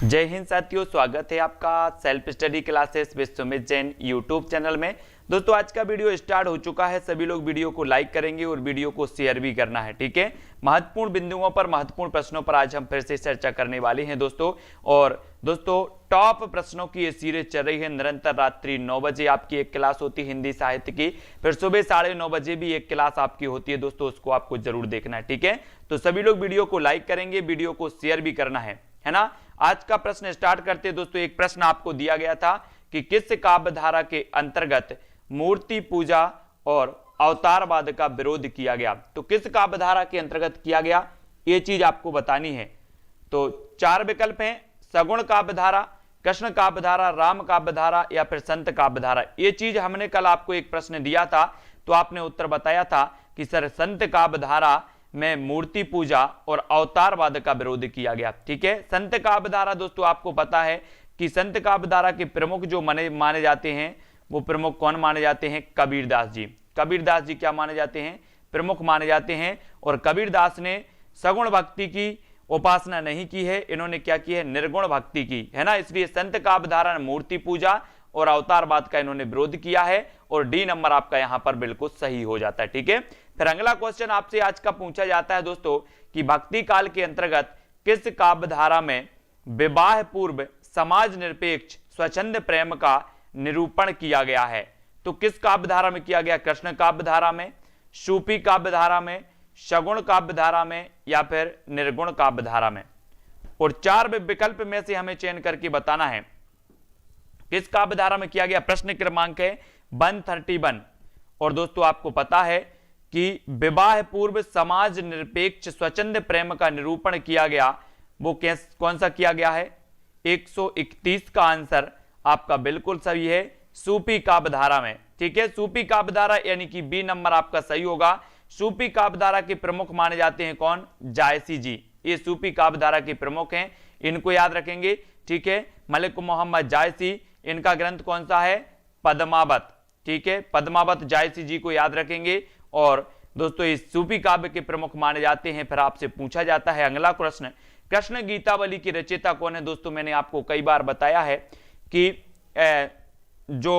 जय हिंद साथियों, स्वागत है आपका self study classes with Sumit Jain YouTube channel में। दोस्तों आज का वीडियो स्टार्ट हो चुका है। सभी लोग वीडियो को लाइक करेंगे और वीडियो को शेयर भी करना है, ठीक है। महत्वपूर्ण बिंदुओं पर, महत्वपूर्ण प्रश्नों पर आज हम फिर से चर्चा करने वाले हैं दोस्तों। और दोस्तों टॉप प्रश्नों की ये सीरीज चल रही है निरंतर। रात्रि 9 बजे आपकी एक क्लास होती है हिंदी साहित्य की, फिर सुबह 9:30 बजे भी एक क्लास आपकी होती है दोस्तों, उसको आपको जरूर देखना है, ठीक है। तो सभी लोग वीडियो को लाइक करेंगे, वीडियो को शेयर भी करना है ना। आज का प्रश्न स्टार्ट करते हैं दोस्तों। एक प्रश्न आपको दिया गया था कि किस काव्य धारा के अंतर्गत मूर्ति पूजा और अवतारवाद का विरोध किया गया। तो किस काव्य धारा के अंतर्गत किया गया, यह चीज आपको बतानी है। तो 4 विकल्प हैं: सगुण काव्य धारा, कृष्ण काव्य धारा, राम काव्य धारा या फिर संत काव्य धारा। ये चीज हमने कल आपको एक प्रश्न दिया था, तो आपने उत्तर बताया था कि सर संत काव्य धारा में मूर्ति पूजा और अवतारवाद का विरोध किया गया, ठीक है। संत काव्य धारा दोस्तों आपको पता है कि संत काव्य धारा के प्रमुख जो माने जाते हैं, वो प्रमुख कौन माने जाते हैं? कबीरदास जी। कबीरदास जी क्या माने जाते हैं? प्रमुख माने जाते हैं। और कबीरदास ने सगुण भक्ति की उपासना नहीं की है, इन्होंने क्या की है? निर्गुण भक्ति की, है ना। इसलिए संत काव्य धारा ने मूर्ति पूजा और अवतारवाद का इन्होंने विरोध किया है, और डी नंबर आपका यहां पर बिल्कुल सही हो जाता है, ठीक है। फिर अगला क्वेश्चन आपसे आज का पूछा जाता है दोस्तों कि भक्ति काल के अंतर्गत किस काव्य धारा में विवाह पूर्व समाज निरपेक्ष स्वच्छंद प्रेम का निरूपण किया गया है। तो किस काव्य धारा में किया गया? कृष्ण काव्य धारा में, सूफी काव्य धारा में, सगुण काव्य धारा में या फिर निर्गुण काव्य धारा में। और 4 विकल्प में से हमें चयन करके बताना है किस काव्य धारा में किया गया। प्रश्न क्रमांक है 131। और दोस्तों आपको पता है कि विवाह पूर्व समाज निरपेक्ष स्वच्छंद प्रेम का निरूपण किया गया, वो कौन सा किया गया है? 131 का आंसर आपका बिल्कुल सही है, सूफी काव्य धारा में, ठीक है। सूफी काव्य धारा यानी कि बी नंबर आपका सही होगा। सूफी काव्य धारा के प्रमुख माने जाते हैं कौन? जायसी जी। ये सूफी काव्य धारा के प्रमुख हैं, इनको याद रखेंगे, ठीक है। मलिक मोहम्मद जायसी, इनका ग्रंथ कौन सा है? पद्मावत, ठीक है। पद्मावत जायसी जी को याद रखेंगे। और दोस्तों इस सूफी काव्य के प्रमुख माने जाते हैं। फिर आपसे पूछा जाता है अगला प्रश्न, कृष्ण गीतावली की रचयिता कौन है? दोस्तों मैंने आपको कई बार बताया है कि जो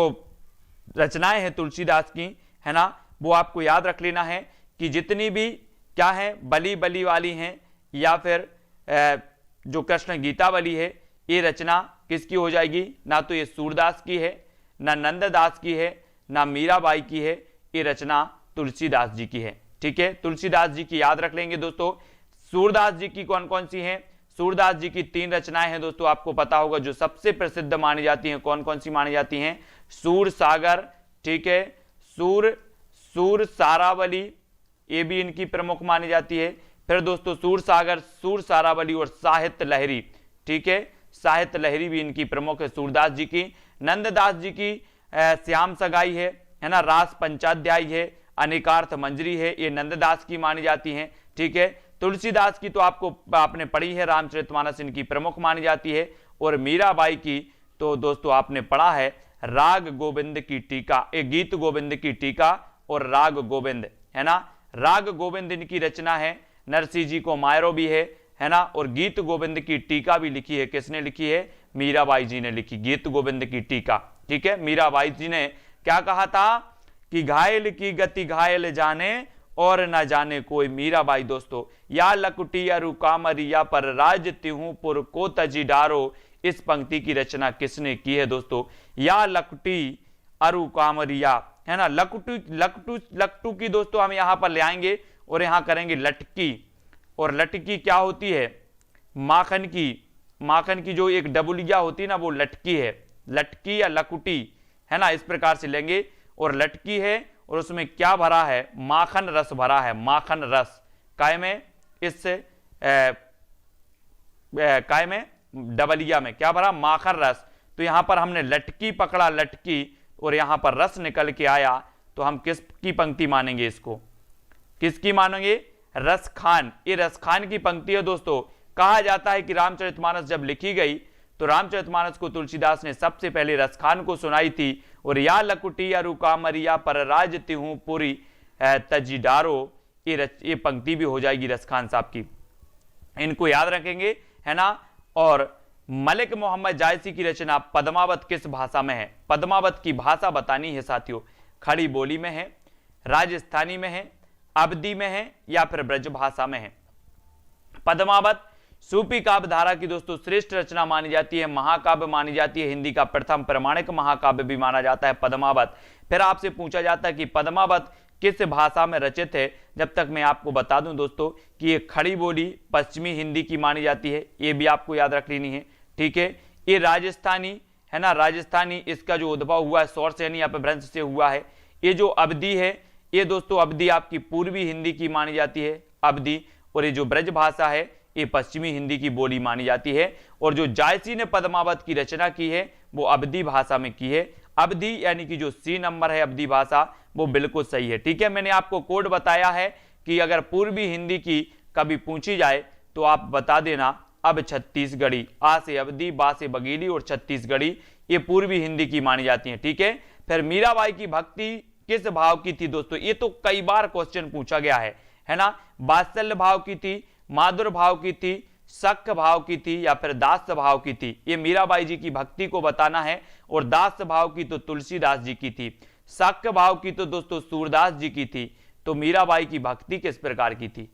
रचनाएं हैं तुलसीदास की, है ना, वो आपको याद रख लेना है कि जितनी भी क्या है बली बली वाली हैं या फिर जो कृष्ण गीतावली है, ये रचना किसकी हो जाएगी? ना तो ये सूरदास की है, ना नंददास की है, ना मीराबाई की है, ये रचना तुलसीदास जी की है, ठीक है। तुलसीदास जी की याद रख लेंगे दोस्तों। सूरदास जी की कौन कौन सी हैं? सूरदास जी की 3 रचनाएं हैं दोस्तों, आपको पता होगा जो सबसे प्रसिद्ध मानी जाती हैं। कौन कौन सी मानी जाती हैं? सूर सागर, ठीक है, सूर सारावली, ये भी इनकी प्रमुख मानी जाती है। फिर दोस्तों सूर सागर, सूर सारावली और साहित्य लहरी, ठीक है, साहित्य लहरी भी इनकी प्रमुख है सूरदास जी की। नंददास जी की श्याम सगाई है ना, रास पंचाध्याय है, अनेकार्थ मंजरी है, ये नंददास की मानी जाती हैं, ठीक है। तुलसीदास की तो आपने पढ़ी है, रामचरितमानस इनकी प्रमुख मानी जाती है। और मीराबाई की तो दोस्तों आपने पढ़ा है राग गोविंद की टीका, गीत गोविंद की टीका और राग गोविंद, है ना। राग गोविंद इनकी रचना है, नरसिंह जी को मायरो भी है ना। और गीत गोविंद की टीका भी लिखी है, किसने लिखी है? मीराबाई जी ने लिखी गीत गोविंद की टीका, ठीक है। मीराबाई जी ने क्या कहा था कि घायल की गति घायल जाने और न जाने कोई। मीराबाई दोस्तों, या लकुटी अरु कामरिया पर राज तिहू पुर को तजी डारो, इस पंक्ति की रचना किसने की है दोस्तों? या लकुटी अरु कामरिया, है ना। लकटू की दोस्तों हम यहां पर ले आएंगे और यहां करेंगे लटकी। और लटकी क्या होती है? माखन की जो एक डबुलिया होती है ना, वो लटकी है। लटकी या लकुटी, है ना, इस प्रकार से लेंगे। और लटकी है और उसमें क्या भरा है? माखन रस भरा है, माखन रस। काय में? इस काय में? डबलिया में क्या भरा? माखन रस। तो यहां पर हमने लटकी पकड़ा, लटकी, और यहां पर रस निकल के आया, तो हम किसकी पंक्ति मानेंगे? इसको किसकी मानेंगे? रसखान। ये रसखान की पंक्ति है दोस्तों। कहा जाता है कि रामचरितमानस जब लिखी गई तो रामचरितमानस को तुलसीदास ने सबसे पहले रसखान को सुनाई थी। और या लकुटी अरु कामरिया पर राज तिहू पुरी तजी डारो, ये पंक्ति भी हो जाएगी रसखान साहब की, इनको याद रखेंगे, है ना। और मलिक मोहम्मद जायसी की रचना पद्मावत किस भाषा में है? पद्मावत की भाषा बतानी है साथियों। खड़ी बोली में है, राजस्थानी में है, अवधी में है या फिर ब्रज भाषा में है? पद्मावत सूफी काव्य धारा की दोस्तों श्रेष्ठ रचना मानी जाती है, महाकाव्य मानी जाती है, हिंदी का प्रथम प्रमाणिक महाकाव्य भी माना जाता है पद्मावत। फिर आपसे पूछा जाता है कि पद्मावत किस भाषा में रचित है? जब तक मैं आपको बता दूं दोस्तों कि ये खड़ी बोली पश्चिमी हिंदी की मानी जाती है, ये भी आपको याद रख लेनी है, ठीक है। ये राजस्थानी है ना, राजस्थानी इसका जो उद्भव हुआ है सोर्स यानी यहाँ पे भ्रंश से हुआ है। ये जो अवधी है, ये दोस्तों अवधी आपकी पूर्वी हिंदी की मानी जाती है अवधी, और ये जो ब्रज भाषा है ये पश्चिमी हिंदी की बोली मानी जाती है। और जो जायसी ने पद्मावत की रचना की है वो अवधी भाषा में की है। अवधी यानी कि जो सी नंबर है अवधी भाषा, वो बिल्कुल सही है, ठीक है। मैंने आपको कोड बताया है कि अगर पूर्वी हिंदी की कभी पूछी जाए तो आप बता देना अब छत्तीसगढ़ी, आ से अवधी, बा से बघेली और छत्तीसगढ़ी, ये पूर्वी हिंदी की मानी जाती है, ठीक है। फिर मीराबाई की भक्ति किस भाव की थी दोस्तों? ये तो कई बार क्वेश्चन पूछा गया है ना। वात्सल्य भाव की थी, माधुर भाव की थी, सख्य भाव की थी या फिर दास भाव की थी? ये मीराबाई जी की भक्ति को बताना है। और दास भाव की तो तुलसीदास जी की थी, सख्य भाव की तो दोस्तों सूरदास जी की थी। तो मीराबाई की भक्ति किस प्रकार की थी?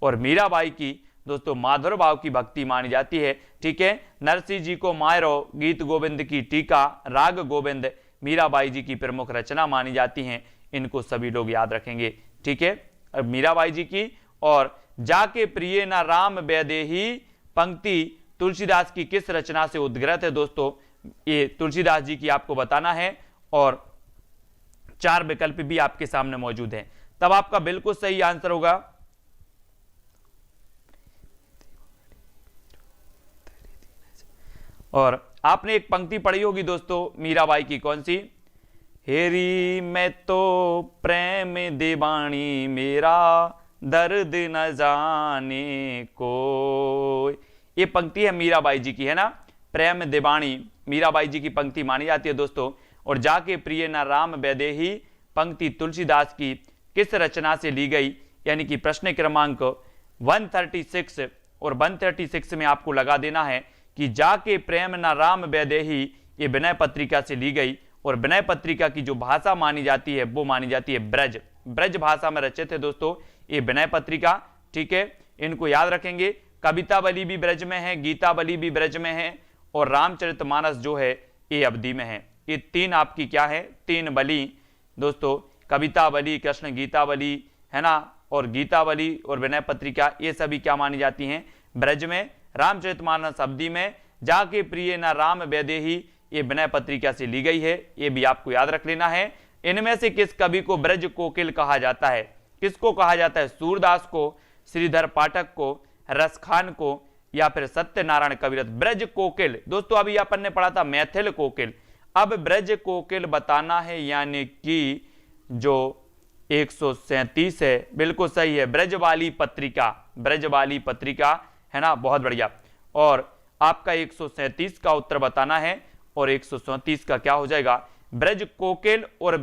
और मीराबाई की दोस्तों माधुर भाव की भक्ति मानी जाती है, ठीक है। नरसिंह जी को मायरो, गीत गोविंद की टीका, राग गोविंद मीराबाई जी की प्रमुख रचना मानी जाती हैं। इनको सभी लोग याद रखेंगे, ठीक है। अब मीराबाई जी की और जाके प्रिय ना राम वैदेही पंक्ति तुलसीदास की किस रचना से उद्गृत है दोस्तों? ये तुलसीदास जी की आपको बताना है और 4 विकल्प भी आपके सामने मौजूद हैं। तब आपका बिल्कुल सही आंसर होगा और आपने एक पंक्ति पढ़ी होगी दोस्तों मीराबाई की, कौन सी? हेरी मैं तो प्रेम देवानी, मेरा दर्द न जाने को। ये पंक्ति है मीराबाई जी की, है ना। प्रेम देवानी मीराबाई जी की पंक्ति मानी जाती है दोस्तों। और जाके प्रिय न राम वैदेही पंक्ति तुलसीदास की किस रचना से ली गई? यानी कि प्रश्न क्रमांक 136 और 136 में आपको लगा देना है कि जाके प्रेम न राम वैदेही ये विनय पत्रिका से ली गई। और विनय पत्रिका की जो भाषा मानी जाती है वो मानी जाती है ब्रज, ब्रज भाषा में रचित है दोस्तों ये विनय पत्रिका, ठीक है। इनको याद रखेंगे। कवितावली भी ब्रज में है, गीतावली भी ब्रज में है और रामचरितमानस जो है ये अवधी में है। ये 3 आपकी क्या है? 3 बली दोस्तों, कवितावली, कृष्ण गीतावली, है ना, और गीतावली और विनय पत्रिका, ये सभी क्या मानी जाती हैं? ब्रज में। रामचरितमानस अवधी में। जाके प्रिय न राम वैदेही ये विनय पत्रिका से ली गई है, ये भी आपको याद रख लेना है। इनमें से किस कवि को ब्रज कोकिल कहा जाता है? किसको कहा जाता है? सूरदास को, श्रीधर पाठक को, रसखान को या फिर सत्यनारायण कविरथ? ब्रज कोकिल दोस्तों अभी अपन ने पढ़ा था मैथिल कोकिल, अब ब्रज कोकिल बताना है, यानी कि जो 137 है, बिल्कुल सही है, ब्रजवाली पत्रिका, ब्रजवाली पत्रिका, है ना, बहुत बढ़िया। और आपका 137 का उत्तर बताना है और 137 का क्या हो जाएगा? ब्रज कोकिल और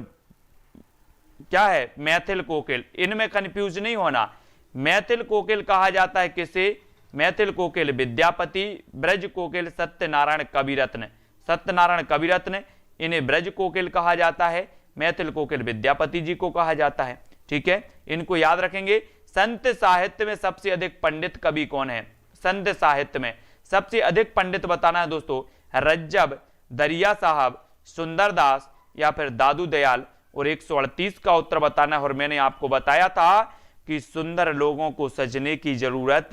क्या है? मैथिल कोकिल। इनमें कंफ्यूज नहीं होना। मैथिल कोकिल कहा जाता है किसे? मैथिल कोकिल विद्यापति, ब्रज कोकिल सत्यनारायण कविरत्न, सत्यनारायण कविरत्न, इन्हें ब्रज कोकिल कहा जाता है। मैथिल कोकिल विद्यापति जी को कहा जाता है, ठीक है। इनको याद रखेंगे। संत साहित्य में सबसे अधिक पंडित कवि कौन है? संत साहित्य में सबसे अधिक पंडित बताना है दोस्तों। रज्जब, दरिया साहब, सुंदरदास या फिर दादू दयाल। और 138 का उत्तर बताना है। और मैंने आपको बताया था कि सुंदर लोगों को सजने की जरूरत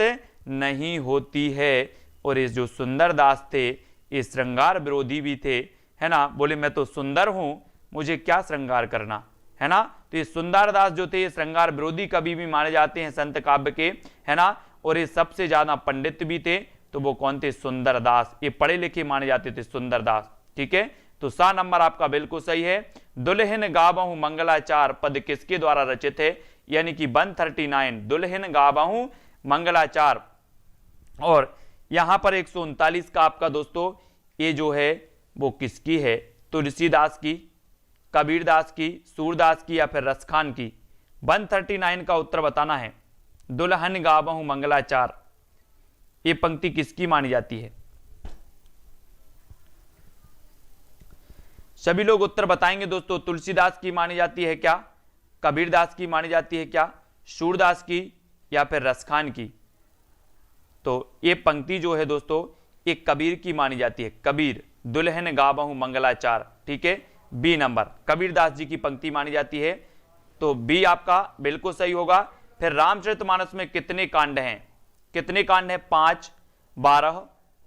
नहीं होती है। और ये जो सुंदरदास थे ये श्रृंगार विरोधी भी थे, है ना। बोले मैं तो सुंदर हूं, मुझे क्या श्रृंगार करना, है ना। तो ये सुंदरदास जो थे ये श्रृंगार विरोधी कवि भी माने जाते हैं संत काव्य के, है ना। और ये सबसे ज्यादा पंडित भी थे, तो वो कौन थे? सुंदरदास। ये पढ़े लिखे माने जाते थे सुंदरदास, ठीक है। तो सा नंबर आपका बिल्कुल सही है। दुल्हन गावहूं मंगलाचार पद किसके द्वारा रचित है? यानी कि 139 दुल्हन गावहूं मंगलाचार। और यहां पर 139 का आपका दोस्तों ये जो है वो किसकी है? तुलसीदास की, कबीरदास की, सूरदास की या फिर रसखान की? 139 का उत्तर बताना है। दुल्हन गावहूं मंगलाचार ये पंक्ति किसकी मानी जाती है? सभी लोग उत्तर बताएंगे दोस्तों। तुलसीदास की मानी जाती है क्या, कबीरदास की मानी जाती है क्या, सूरदास की या फिर रसखान की? तो ये पंक्ति जो है दोस्तों ये कबीर की मानी जाती है। कबीर दुल्हन गावहु मंगलाचार, ठीक है, बी नंबर कबीरदास जी की पंक्ति मानी जाती है, तो बी आपका बिल्कुल सही होगा। फिर रामचरितमानस में कितने कांड हैं, कितने कांड हैं? 5, 12,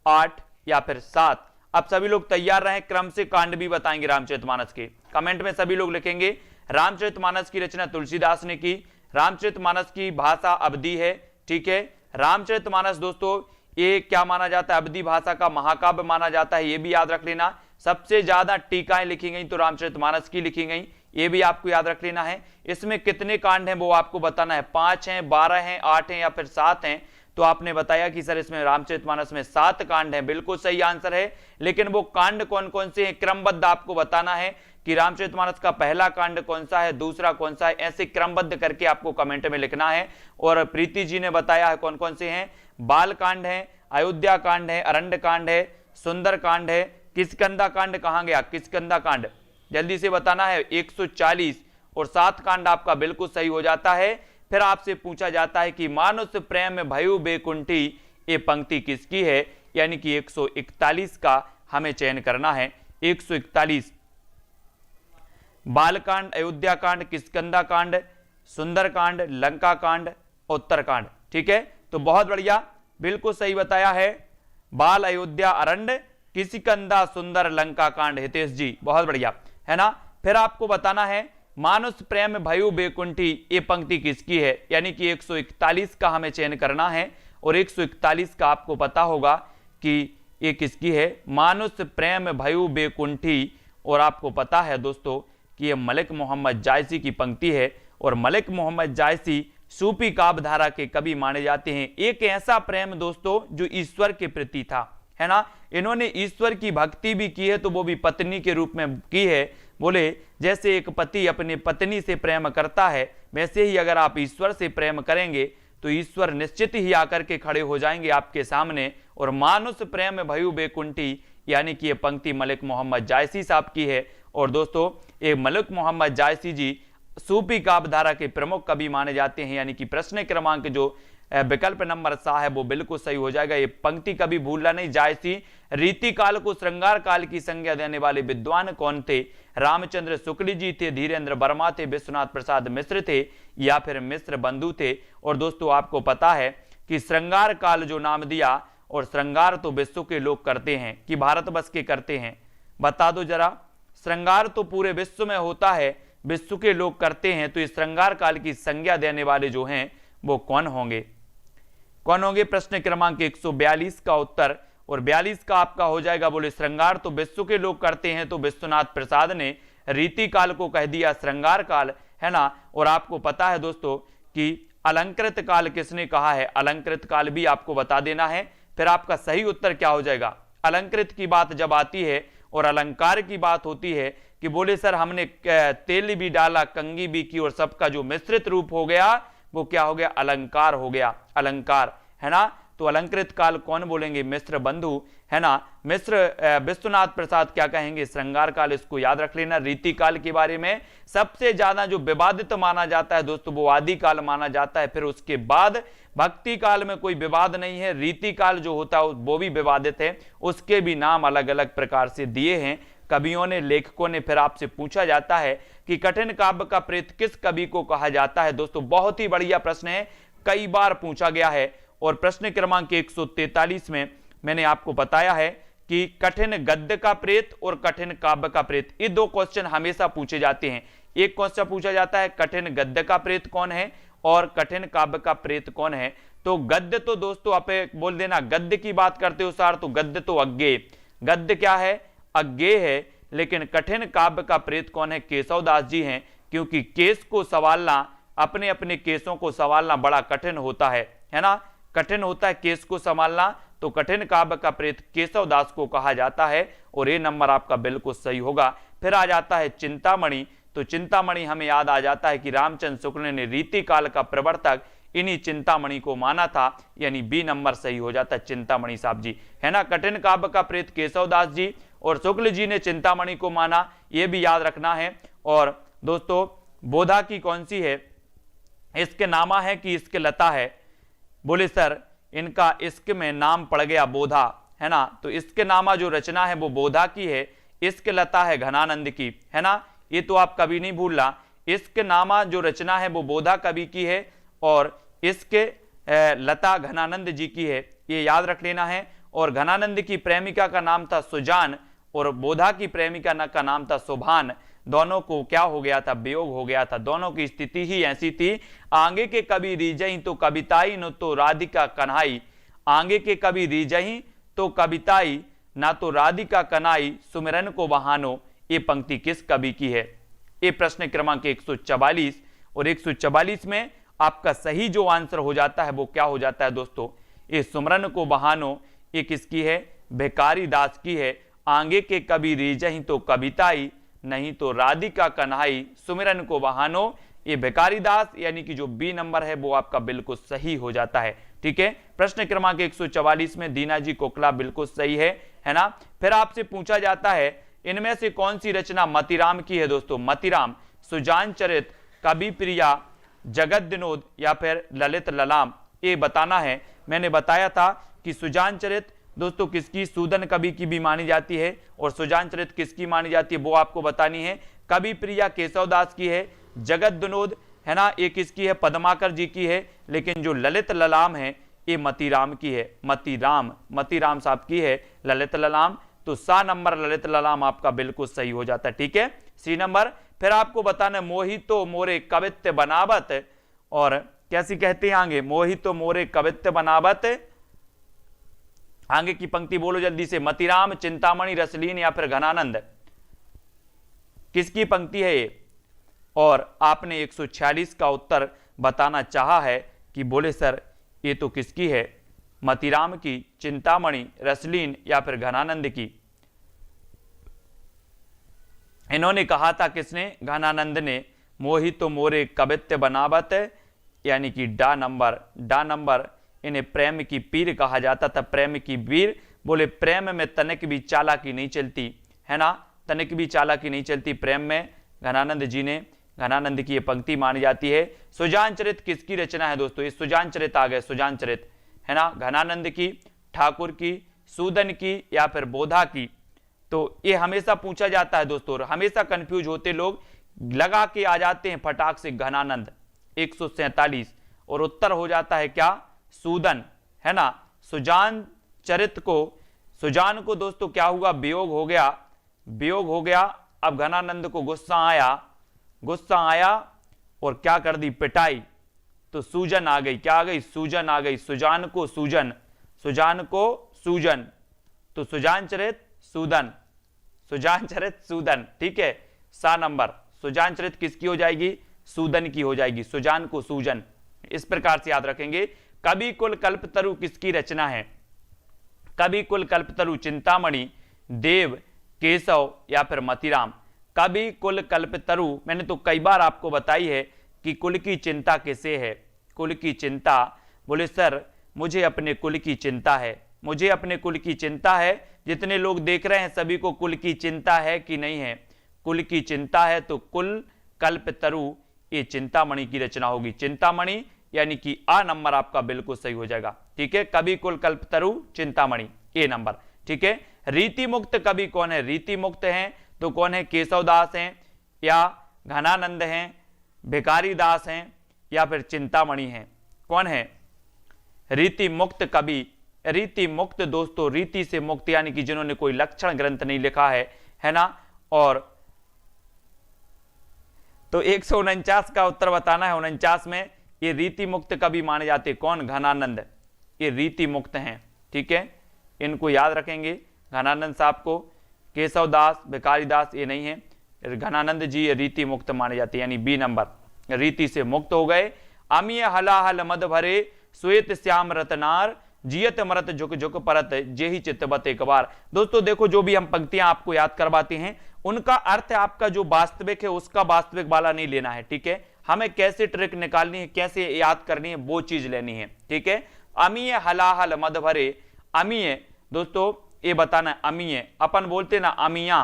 8 या फिर 7? अब सभी लोग तैयार रहें, क्रम से कांड भी बताएंगे रामचरितमानस के। कमेंट में सभी लोग लिखेंगे रामचरितमानस की रचना तुलसीदास ने की, रामचरितमानस की भाषा अवधी है, ठीक है। रामचरितमानस दोस्तों ये क्या माना जाता है, अवधी भाषा का महाकाव्य माना जाता है, ये भी याद रख लेना। सबसे ज्यादा टीकाएं लिखी गई तो रामचरितमानस की लिखी गई, ये भी आपको याद रख लेना है। इसमें कितने कांड हैं वो आपको बताना है, 5 हैं, 12 हैं, 8 हैं या फिर 7 हैं? तो आपने बताया कि सर इसमें रामचरितमानस में 7 कांड हैं, बिल्कुल सही आंसर है। लेकिन वो कांड कौन कौन से हैं क्रमबद्ध आपको बताना है कि रामचरितमानस का पहला कांड कौन सा है, दूसरा कौन सा है, ऐसे क्रमबद्ध करके आपको कमेंट में लिखना है। और प्रीति जी ने बताया है कौन कौन से हैं, बाल कांड है, अयोध्या कांड है, अरण्य कांड है, सुंदर कांड है, किष्किंधा कांड कहां गया, किष्किंधा कांड जल्दी से बताना है। 140 और 7 कांड आपका बिल्कुल सही हो जाता है। फिर आपसे पूछा जाता है कि मानुष प्रेम भयु बेकुंठी ये पंक्ति किसकी है, यानी कि 141 का हमें चयन करना है। 141 बालकांड, अयोध्या कांड, किष्किंधा कांड, सुंदर कांड, लंका कांड, उत्तर कांड, ठीक है। तो बहुत बढ़िया, बिल्कुल सही बताया है, बाल, अयोध्या, अरण्य, किष्किंधा, सुंदर, लंका कांड। हितेश जी बहुत बढ़िया है ना। फिर आपको बताना है मानुष प्रेम भयु बेकुंठी ये पंक्ति किसकी है, यानी कि 141 का हमें चयन करना है। और 141 का आपको पता होगा कि ये किसकी है, मानुष प्रेम भयु बेकुंठी। और आपको पता है दोस्तों कि ये मलिक मोहम्मद जायसी की पंक्ति है। और मलिक मोहम्मद जायसी सूफी काव्य धारा के कवि माने जाते हैं। एक ऐसा प्रेम दोस्तों जो ईश्वर के प्रति था, है ना। इन्होंने ईश्वर की भक्ति भी की है, तो वो भी पत्नी के रूप में की है। बोले जैसे एक पति अपनी पत्नी से प्रेम करता है, वैसे ही अगर आप ईश्वर से प्रेम करेंगे तो ईश्वर निश्चित ही आकर के खड़े हो जाएंगे आपके सामने। और मानुष प्रेम भयु बेकुंठी यानी कि ये पंक्ति मलिक मोहम्मद जायसी साहब की है। और दोस्तों ये मलिक मोहम्मद जायसी जी सूफी काव्य धारा के प्रमुख कवि माने जाते हैं, यानी कि प्रश्न क्रमांक जो विकल्प नंबर 7 है वो बिल्कुल सही हो जाएगा। ये पंक्ति कभी भूलना नहीं। जायसी रीति काल को श्रृंगार काल की संज्ञा देने वाले विद्वान कौन थे? रामचंद्र शुक्ल जी थे, धीरेन्द्र वर्मा थे, विश्वनाथ प्रसाद मिश्र थे या फिर मिश्र बंधु थे? और दोस्तों आपको पता है कि श्रृंगार काल जो नाम दिया, और श्रृंगार तो विश्व के लोग करते हैं कि भारत बस के करते हैं, बता दो जरा। श्रृंगार तो पूरे विश्व में होता है, विश्व के लोग करते हैं, तो इस श्रृंगार काल की संज्ञा देने वाले जो हैं वो कौन होंगे, कौन होंगे? प्रश्न क्रमांक 142 का उत्तर और 42 का आपका हो जाएगा। बोले श्रृंगार तो विश्व के लोग करते हैं, तो विश्वनाथ प्रसाद ने रीति काल को कह दिया श्रृंगार काल, है ना। और आपको पता है दोस्तों कि अलंकृत काल किसने कहा है, अलंकृत काल भी आपको बता देना है। फिर आपका सही उत्तर क्या हो जाएगा? अलंकृत की बात जब आती है और अलंकार की बात होती है कि बोले सर हमने तेल भी डाला, कंगी भी की, और सबका जो मिश्रित रूप हो गया वो क्या हो गया? अलंकार हो गया, अलंकार, है ना। तो अलंकृत काल कौन बोलेंगे? मिश्र बंधु, है ना। मिश्र विश्वनाथ प्रसाद क्या कहेंगे? श्रृंगार काल, इसको याद रख लेना। रीति काल के बारे में सबसे ज्यादा जो विवादित माना जाता है दोस्तों वो आदि काल माना जाता है। फिर उसके बाद भक्ति काल में कोई विवाद नहीं है। रीति काल जो होता है वो भी विवादित है, उसके भी नाम अलग अलग प्रकार से दिए हैं कवियों ने, लेखकों ने। फिर आपसे पूछा जाता है कि कठिन काव्य का प्रेत किस कवि को कहा जाता है? दोस्तों बहुत ही बढ़िया प्रश्न है, कई बार पूछा गया है। और प्रश्न क्रमांक 143 में मैंने आपको बताया है कि कठिन गद्य का प्रेत और कठिन काव्य का प्रेत, ये दो क्वेश्चन हमेशा पूछे जाते हैं। एक क्वेश्चन पूछा जाता है कठिन गद्य का प्रेत कौन है और कठिन काव्य का प्रेत कौन है। तो गद्य तो दोस्तों आप बोल देना, गद्य की बात करते हो सार तो गद्य तो अज्ञेय, गद्य क्या है? अज्ञेय है। लेकिन कठिन काव्य का प्रेत कौन है? केशवदास जी हैं, क्योंकि केस को संवालना, अपने अपने केसों को संवालना बड़ा कठिन होता है ना, कठिन होता है केस को संभालना। तो कठिन काव्य का प्रेत केशवदास को कहा जाता है और ये नंबर आपका बिल्कुल सही होगा। फिर आ जाता है चिंतामणि, तो चिंतामणि हमें याद आ जाता है कि रामचंद्र शुक्ल ने रीति काल का प्रवर्तक इन्हीं चिंतामणि को माना था, यानी बी नंबर सही हो जाता है चिंतामणि साहब जी, है ना। कठिन काव्य का प्रेत केशवदास जी और शुक्ल जी ने चिंतामणि को माना, यह भी याद रखना है। और दोस्तों बोधा की कौन सी है, इसके नामा है कि इसके लता है, बोले सर इनका इश्क में नाम पड़ गया बोधा, है ना, तो इसके नामा जो रचना है वो बोधा की है, इसके लता है घनानंद की, है ना, ये तो आप कभी नहीं भूलना। इसके नामा जो रचना है वो बोधा कवि की है और इसके लता घनानंद जी की है, ये याद रख लेना है। और घनानंद की प्रेमिका का नाम था सुजान और बोधा की प्रेमिका का नाम था शोभान। दोनों को क्या हो गया था, वियोग हो गया था, दोनों की स्थिति ही ऐसी थी। आगे के कवि रीजही तो कविताई न तो राधिका कन्हाई, आगे के कवि रीजही तो कविताई ना तो राधिका कन्हाई, सुमिरन को बहानो, ये पंक्ति किस कवि की है। ये प्रश्न क्रमांक 144 और 144 में आपका सही जो आंसर हो जाता है वो क्या हो जाता है दोस्तों, ये सुमिरन को बहानो ये किसकी है, भिखारी दास की है। आगे के कवि रीजही तो कविताई नहीं तो राधिका कन्हाई, सुमिरन को बहानो, ये भिखारी दास यानी कि जो बी नंबर है वो आपका बिल्कुल सही हो जाता है। ठीक है, प्रश्न क्रमांक 144 में दीना जी कोकला बिल्कुल सही है ना। फिर आपसे पूछा जाता है इनमें से कौन सी रचना मतीराम की है दोस्तों। मतीराम, सुजान चरित, कवि प्रिया, जगत विनोद या फिर ललित ललाम, ये बताना है। मैंने बताया था कि सुजान चरित दोस्तों किसकी, सूदन कवि की भी मानी जाती है और सुजान चरित किसकी मानी जाती है वो आपको बतानी है। कवि प्रिया केशवदास की है, जगत विनोद है ना ये किसकी है, पद्माकर जी की है, लेकिन जो ललित ललाम है ये मतीराम की है। मतीराम साहब की है ललित ललाम, तो सा नंबर ललित ललाम आपका बिल्कुल सही हो जाता है। ठीक है, सी नंबर। फिर आपको बताना मोहितो मोरे कवित्व बनावत, और कैसी कहते हैं आगे, मोहितो मोरे कवित्व बनावत, आगे की पंक्ति बोलो जल्दी से, मतीराम, चिंतामणि, रसलीन या फिर घनानंद, किसकी पंक्ति है ये। और आपने 146 का उत्तर बताना चाहा है कि बोले सर ये तो किसकी है, मतीराम की, चिंतामणि, रसलीन या फिर घनानंद की। इन्होंने कहा था किसने, घनानंद ने, मोहितो मोरे कवित्व बनावत यानी कि डा नंबर। इन्हें प्रेम की पीर कहा जाता था, प्रेम की वीर। बोले प्रेम में तनिक भी चालाकी नहीं चलती, है ना, तनिक भी चालाकी नहीं चलती प्रेम में। घनानंद की ये पंक्ति मानी जाती है। सुजान चरित किसकी रचना है दोस्तों, ये सुजान चरित आ गए, सुजान चरित है ना, घनानंद की, ठाकुर की, सूदन की या फिर बोधा की। तो ये हमेशा पूछा जाता है दोस्तों, हमेशा कंफ्यूज होते लोग, लगा के आ जाते हैं फटाक से घनानंद 147 और उत्तर हो जाता है क्या, सूदन, है ना। सुजान चरित को, सुजान को दोस्तों क्या हुआ, वियोग हो गया। अब घनानंद को गुस्सा आया और क्या कर दी, पिटाई, तो सूजन आ गई, क्या आ गई, सूजन आ गई। सुजान को सूजन, तो सुजान चरित सूदन, ठीक है, सा नंबर। सुजान चरित किसकी हो जाएगी, सूदन की हो जाएगी, सुजान को सूजन, इस प्रकार से याद रखेंगे। कवि कुल कल्पतरु किसकी रचना है, कवि कुल कल्पतरु, चिंतामणि, देव, केशव या फिर मतीराम। कवि कुल कल्पतरु मैंने तो कई बार आपको बताई है कि कुल की चिंता किसे है, कुल की चिंता, बोले सर मुझे अपने कुल की चिंता है, मुझे अपने कुल की चिंता है। जितने लोग देख रहे हैं सभी को कुल की चिंता है कि नहीं है, कुल की चिंता है, तो कुल कल्पतरु ये चिंतामणि की रचना होगी। चिंतामणि यानी कि आ नंबर आपका बिल्कुल सही हो जाएगा। ठीक है, कवि कुल कल्पतरु चिंतामणि, ए नंबर। ठीक है, रीति मुक्त कवि कौन है, रीति मुक्त हैं तो कौन है, केशवदास हैं या घनानंद हैं, भिखारी दास हैं या फिर चिंतामणि हैं, कौन है रीति मुक्त कवि। रीति मुक्त दोस्तों, रीति से मुक्त यानी कि जिन्होंने कोई लक्षण ग्रंथ नहीं लिखा है ना। और तो 149 का उत्तर बताना है। 49 में ये रीति मुक्त कवि माने जाते, कौन, घनानंद, ये रीति मुक्त हैं। ठीक है, इनको याद रखेंगे, घनानंद साहब को। केशवदास, भिखारी दास ये नहीं है, घनानंद जी ये रीति मुक्त माने जाते, यानी बी नंबर, रीति से मुक्त हो गए। अमीय हलाहल मद भरे श्वेत श्याम रतनार, जियत मरत झुक झुक परत जेहि चित्तवत एक बार। दोस्तों देखो, जो भी हम पंक्तियां आपको याद करवाते हैं उनका अर्थ आपका जो वास्तविक है उसका वास्तविक वाला नहीं लेना है। ठीक है, हमें कैसे ट्रिक निकालनी है, कैसे याद करनी है, वो चीज लेनी है। ठीक है, अमीय हलाहल मद भरे, अमीय दोस्तों ये बताना है अमीय, अपन बोलते ना अमिया,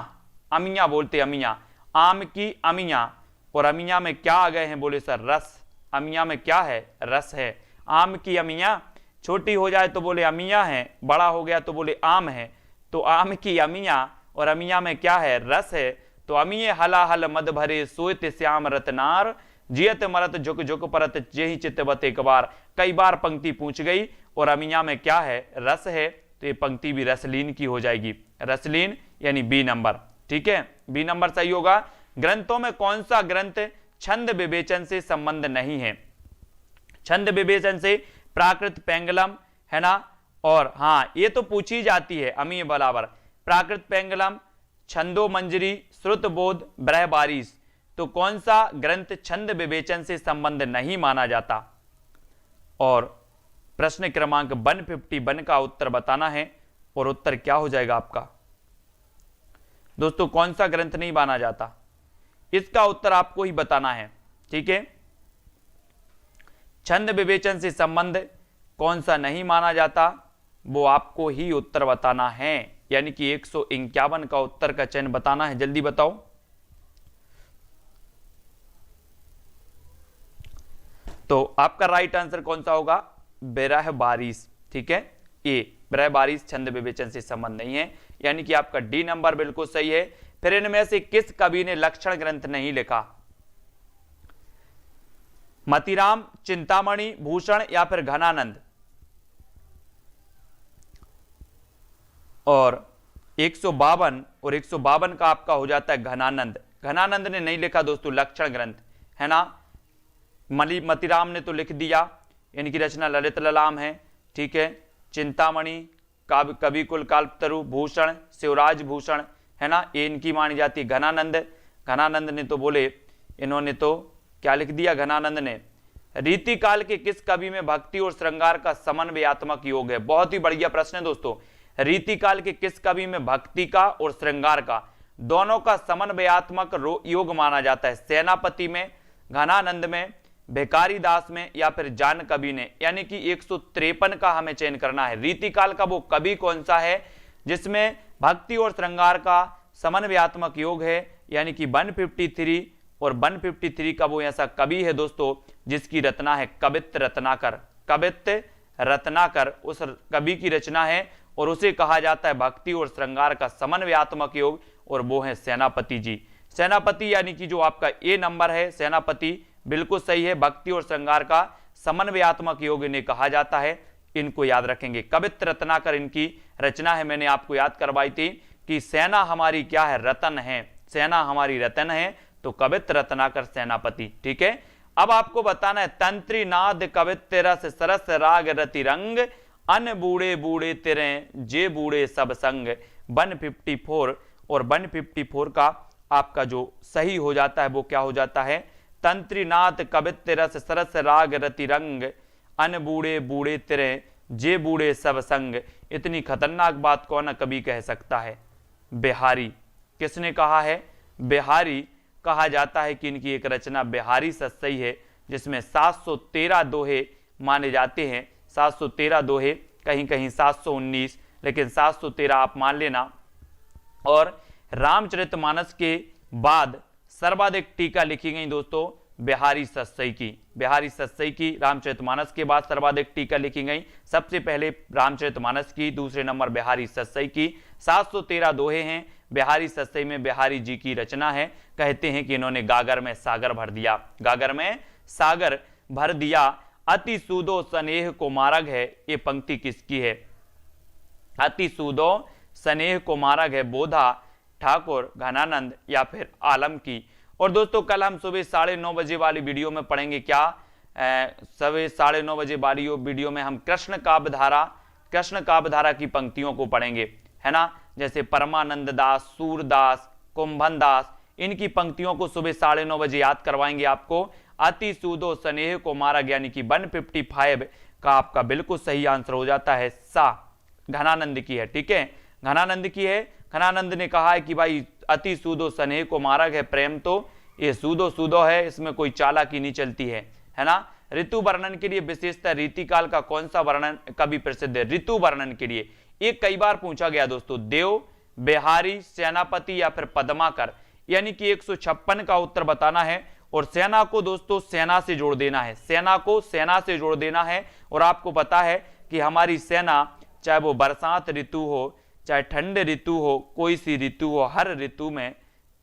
अमिया बोलते अमिया, आम की अमिया, और अमिया में क्या आ गए हैं, बोले सर रस, अमिया में क्या है, रस है। आम की अमिया, छोटी हो जाए तो बोले अमिया है, बड़ा हो गया तो बोले आम है, तो आम की अमिया और अमिया में क्या है, रस है। तो अमिये हला हल मद भरे सोत श्याम रतनार, जियत मरत झुक झुक परत जेहि चितवत एक बार। कई बार पंक्ति पूछ गई और अमिया में क्या है, रस है, तो ये पंक्ति भी रसलीन की हो जाएगी, रसलीन यानी बी नंबर। ठीक है, बी नंबर सही होगा। ग्रंथों में कौन सा ग्रंथ छंद विवेचन से संबंध नहीं है? छंद विवेचन से प्राकृत पेंगलम है ना, और हाँ ये तो पूछी जाती है अमीय बराबर, प्राकृत पेंगलम, छंदो मंजरी, श्रुत बोध, ब्रहबारिश, तो कौन सा ग्रंथ छंद विवेचन से संबंध नहीं माना जाता? और प्रश्न क्रमांक 151 का उत्तर बताना है, और उत्तर क्या हो जाएगा आपका दोस्तों, कौन सा ग्रंथ नहीं माना जाता, इसका उत्तर आपको ही बताना है। ठीक है, छंद विवेचन से संबंध कौन सा नहीं माना जाता, वो आपको ही उत्तर बताना है, यानी कि 151 का उत्तर का चयन बताना है, जल्दी बताओ। तो आपका राइट आंसर कौन सा होगा, ब्रहबारिश। ठीक है, ए ब्रहबारिश छंद विवेचन से संबंध नहीं है, यानी कि आपका डी नंबर बिल्कुल सही है। फिर इनमें से किस कवि ने लक्षण ग्रंथ नहीं लिखा? मतीराम, चिंतामणि, भूषण या फिर घनानंद? और 152 और 152 का आपका हो जाता है घनानंद। घनानंद ने नहीं लिखा दोस्तों लक्षण ग्रंथ, है ना। मतीराम ने तो लिख दिया, इनकी रचना ललित ललाम है। ठीक है, चिंतामणि, कवि कुल काल्पतरु, भूषण, शिवराज भूषण, है ना, ये इनकी मानी जाती है। घनानंद ने तो बोले, इन्होंने तो क्या लिख दिया घनानंद ने, रीति काल के किस कवि में भक्ति और श्रृंगार का समन्वयात्मक योग है? बहुत ही बढ़िया प्रश्न है दोस्तों। रीति काल के किस कवि में भक्ति का और श्रृंगार का दोनों का समन्वयात्मक योग माना जाता है? सेनापति में, घनानंद में, भिखारी दास में, या फिर जान कवि ने? यानी कि 153 का हमें चयन करना है। रीति काल का वो कवि कौन सा है जिसमें भक्ति और श्रृंगार का समन्वयात्मक योग है? यानी कि 153, और 153 का वो ऐसा कवि है दोस्तों जिसकी रचना है कवित्त रत्नाकर। कवित्त रत्नाकर उस कवि की रचना है, और उसे कहा जाता है भक्ति और श्रृंगार का समन्वयात्मक योग, और वो है सेनापति जी। सेनापति यानी कि जो आपका ए नंबर है, सेनापति बिल्कुल सही है। भक्ति और श्रृंगार का समन्वयात्मक योग इन्हें कहा जाता है, इनको याद रखेंगे। कवित्त रत्नाकर इनकी रचना है। मैंने आपको याद करवाई थी कि सेना हमारी क्या है, रतन है, सेना हमारी रतन है, तो कवित्त रत्नाकर सेनापति। ठीक है, अब आपको बताना है तंत्री नाद कवित्त रस सरस राग रति रंग, अन बूढ़े बूढ़े तेरे जे बूढ़े सब संग। 154 और 154 का आपका जो सही हो जाता है वो क्या हो जाता है, तंत्रीनाथ कवित्त रस सरस राग रति रंग, अन बूढ़े बूढ़े तेरे जे बूढ़े सब संग। इतनी खतरनाक बात कौन कभी कह सकता है? बिहारी। किसने कहा है? बिहारी। कहा जाता है कि इनकी एक रचना बिहारी सत्सई है, जिसमें 713 दोहे माने जाते हैं। 713 दोहे, कहीं कहीं 719, लेकिन 713 आप मान लेना। और रामचरितमानस के बाद सर्वाधिक टीका लिखी गई दोस्तों बिहारी सत्सई की। बिहारी सत्सई की रामचरितमानस के बाद सर्वाधिक टीका लिखी गई। सबसे पहले रामचरितमानस की, दूसरे नंबर बिहारी सत्सई की। 713 दोहे हैं बिहारी सत्सई में, बिहारी जी की रचना है। कहते हैं कि इन्होंने गागर में सागर भर दिया, गागर में सागर भर दिया, अति सूदो स्नेह को मारग है। ये पंक्ति किसकी है? अति सूदो स्नेह को मारग है, बोधा, ठाकुर, घनानंद या फिर आलम की। और दोस्तों कल हम सुबह 9:30 बजे वाली वीडियो में पढ़ेंगे क्या, सुबह 9:30 बजे वाली वीडियो में हम कृष्ण काव्य धारा की पंक्तियों को पढ़ेंगे, है ना। जैसे परमानंद दास, सूरदास, कुंभन दास, इनकी पंक्तियों को सुबह 9:30 बजे याद करवाएंगे आपको। अति सूदो स्नेह को मारग, यानी कि 155 का आपका बिल्कुल सही आंसर हो जाता है सा। घनानंद की है, ठीक है, घनानंद की है। घनानंद ने कहा है कि भाई अति सूदो स्नेह को मारग है, प्रेम तो ये सूदो सूदो है, इसमें कोई चालाकी नहीं चलती है ना। ऋतु वर्णन के लिए विशेषतः रीतिकाल का कौन सा वर्णन कवि प्रसिद्ध है? ऋतु वर्णन के लिए ये कई बार पूछा गया दोस्तों, देव, बिहारी, सेनापति या फिर पद्माकर, यानी कि 156 का उत्तर बताना है। और सेना को दोस्तों सेना से जोड़ देना है, सेना को सेना से जोड़ देना है। और आपको पता है कि हमारी सेना चाहे वो बरसात ऋतु हो, चाहे ठंड ऋतु हो, कोई सी ऋतु हो, हर ऋतु में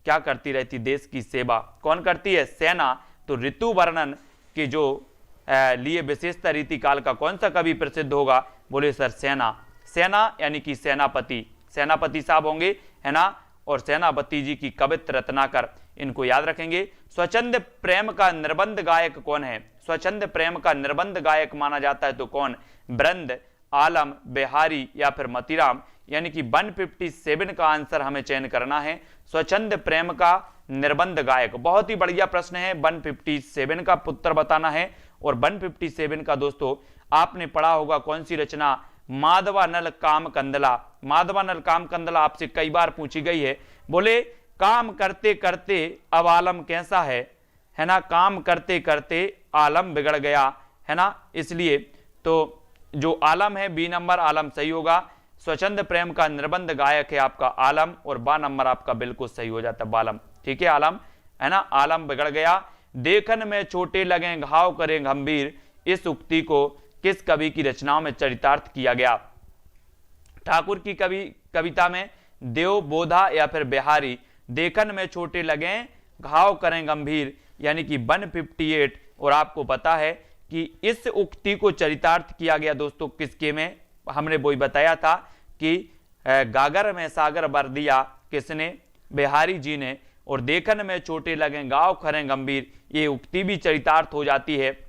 क्या करती रहती, देश की सेवा कौन करती है, सेना। तो ऋतु वर्णन के जो लिए विशेषता रीति काल का कौन सा कवि प्रसिद्ध होगा, बोले सर सेना। सेना यानी कि सेनापति, सेनापति साहब होंगे, है ना। और सेनापति जी की कवित्र रत्नाकर, इनको याद रखेंगे। स्वच्छंद प्रेम का निर्बंध गायक कौन है, स्वच्छंद प्रेम का निर्बंध गायक माना जाता है तो कौन, ब्रंद, आलम, बिहारी या फिर मतीराम, यानी कि 157 का आंसर हमें चयन करना है। स्वच्छंद प्रेम का निर्बंध गायक, बहुत ही बढ़िया प्रश्न है, 157 का उत्तर बताना है। और 157 का दोस्तों आपने पढ़ा होगा कौन सी रचना, माधवानल काम कंदला। माधवानल काम कंदला आपसे कई बार पूछी गई है। बोले काम करते करते अब आलम कैसा है ना, काम करते करते आलम बिगड़ गया, है ना। इसलिए तो जो आलम है, बी नंबर आलम सही होगा। स्वच्छंद प्रेम का निर्बंध गायक है आपका आलम, और बा नंबर आपका बिल्कुल सही हो जाता है बालम, ठीक है, आलम, है ना। आलम बिगड़ गया, देखन में छोटे लगे घाव करें गंभीर, इस उक्ति को किस कवि की रचनाओं में चरितार्थ किया गया, ठाकुर की कविता में, देव, बोधा या फिर बिहारी। देखन में छोटे लगे घाव करें गंभीर, यानी कि 158। और आपको पता है कि इस उक्ति को चरितार्थ किया गया दोस्तों किसके में, हमने वही बताया था कि गागर में सागर भर दिया, किसने, बिहारी जी ने। और देखन में छोटे लगे गांव खरें गंभीर, ये उक्ति भी चरितार्थ हो जाती है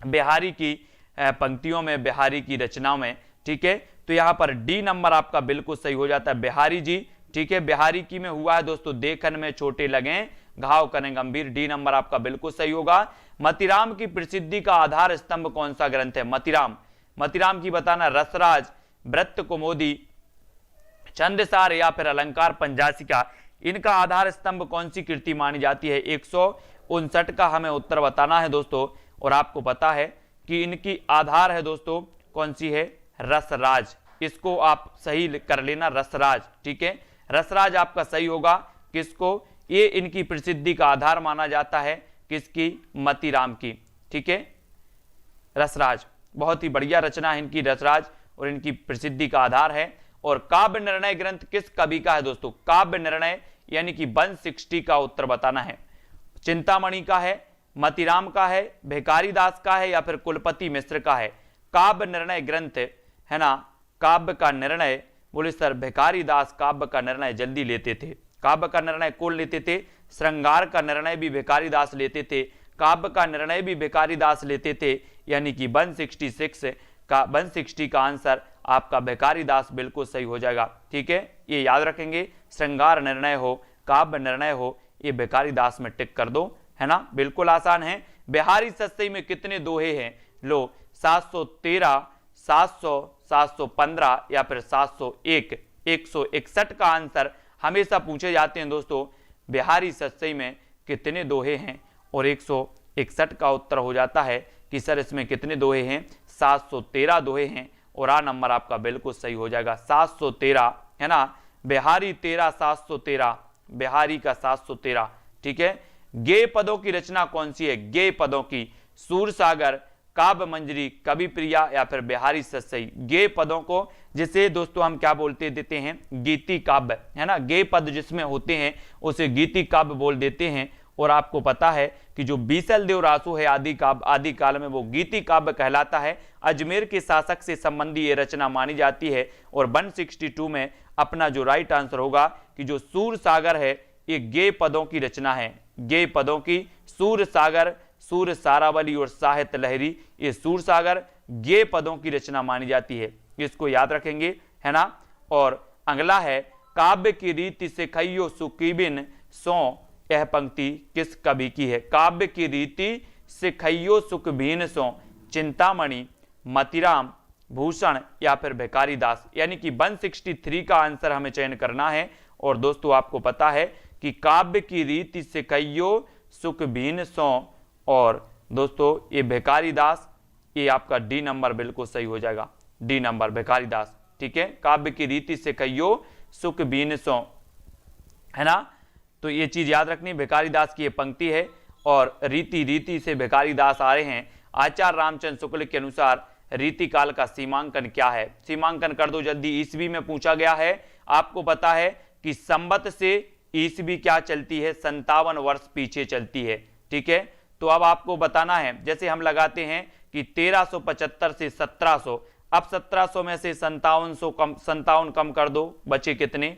बिहारी की पंक्तियों में, बिहारी की रचनाओं में, ठीक है। तो यहां पर डी नंबर आपका बिल्कुल सही हो जाता है, बिहारी जी, ठीक है। बिहारी की में हुआ है दोस्तों, देखन में छोटे लगे घाव करें गंभीर, डी नंबर आपका बिल्कुल सही होगा। मतीराम की प्रसिद्धि का आधार स्तंभ कौन सा ग्रंथ है, मतीराम, मतीराम की बताना, रसराज, व्रत कुमोदी, छंदसार या फिर अलंकार पंजासिका, इनका आधार स्तंभ कौन सी कृति मानी जाती है, 159 का हमें उत्तर बताना है दोस्तों। और आपको पता है कि इनकी आधार है दोस्तों कौन सी है, रसराज, इसको आप सही कर लेना, रसराज, ठीक है। रसराज आपका सही होगा, किसको, ये इनकी प्रसिद्धि का आधार माना जाता है, किसकी, मतीराम की, ठीक है। रसराज बहुत ही बढ़िया रचना है इनकी, रसराज, और इनकी प्रसिद्धि का आधार है। और काव्य निर्णय ग्रंथ किस कवि का है दोस्तों, काव्य निर्णय यानी कि 160 का उत्तर बताना है, चिंतामणि का है, मतीराम का है, भिखारी दास का है या फिर कुलपति मिश्र का है। काव्य निर्णय ग्रंथ, है ना, काव्य का निर्णय, बोले सर भिखारी दास काव्य का निर्णय जल्दी लेते थे, काव्य का निर्णय कौन लेते थे, श्रृंगार का निर्णय भी भिखारी दास लेते थे, काव्य का निर्णय भी भिखारी दास लेते थे, यानी कि 160 का आंसर आपका भिखारी दास बिल्कुल सही हो जाएगा, ठीक है। ये याद रखेंगे, श्रृंगार निर्णय हो, काव्य निर्णय हो, ये भिखारी दास में टिक कर दो, है ना, बिल्कुल आसान है। बिहारी सस्सई में कितने दोहे हैं, लो 713, 700, 715 या फिर 701, 161 का आंसर हमेशा पूछे जाते हैं दोस्तों, बिहारी सस्सई में कितने दोहे हैं, और 161 का उत्तर हो जाता है कि सर इसमें कितने दोहे हैं, 713 दोहे हैं। और आ नंबर आपका बिल्कुल सही हो जाएगा, 713, है ना, बिहारी 13, 713, बिहारी का 713, ठीक है। गे पदों की रचना कौन सी है, गे पदों की, सूरसागर, काव्य मंजरी, कवि प्रिया या फिर बिहारी सस्सई। गे पदों को जिसे दोस्तों हम क्या बोलते देते हैं, गीति काव्य, है ना, गे पद जिसमें होते हैं उसे गीति काव्य बोल देते हैं। और आपको पता है कि जो बीसल देव रासो है आदि काल में, वो गीति काव्य कहलाता है। अजमेर के शासक से संबंधी ये रचना मानी जाती है। और 162 में अपना जो राइट आंसर होगा कि जो सूरसागर है ये गे पदों की रचना है, गे पदों की, सूरसागर, सूर सारावली और साहित्य लहरी, ये सूरसागर गे पदों की रचना मानी जाती है, इसको याद रखेंगे, है ना। और अगला है, काव्य की रीति से खइयो सुकीबिन सो, यह पंक्ति किस कवि की है, काव्य की रीति से खइयो सुखबीन सो, चिंतामणि, मतीराम, भूषण या फिर भिखारी दास, यानी कि 163 का आंसर हमें चयन करना है। और दोस्तों आपको पता है कि काव्य की रीति से खइयो सुखबीन सो, और दोस्तों ये भिखारी दास, ये आपका डी नंबर बिल्कुल सही हो जाएगा, डी नंबर भिखारी दास, ठीक है, काव्य की रीति से कहियो सुख बीन सो, है ना। तो ये चीज याद रखनी, भिखारी दास की ये पंक्ति है और रीति से भिखारी दास आ रहे हैं। आचार्य रामचंद्र शुक्ल के अनुसार रीति काल का सीमांकन क्या है, सीमांकन कर दो जल्दी। ईस्वी में पूछा गया है, आपको पता है कि संवत से ईस्वी क्या चलती है, 57 वर्ष पीछे चलती है, ठीक है। तो अब आपको बताना है, जैसे हम लगाते हैं कि 1375 से 1700, अब 1700 में से 57 कम कर दो, बचे कितने,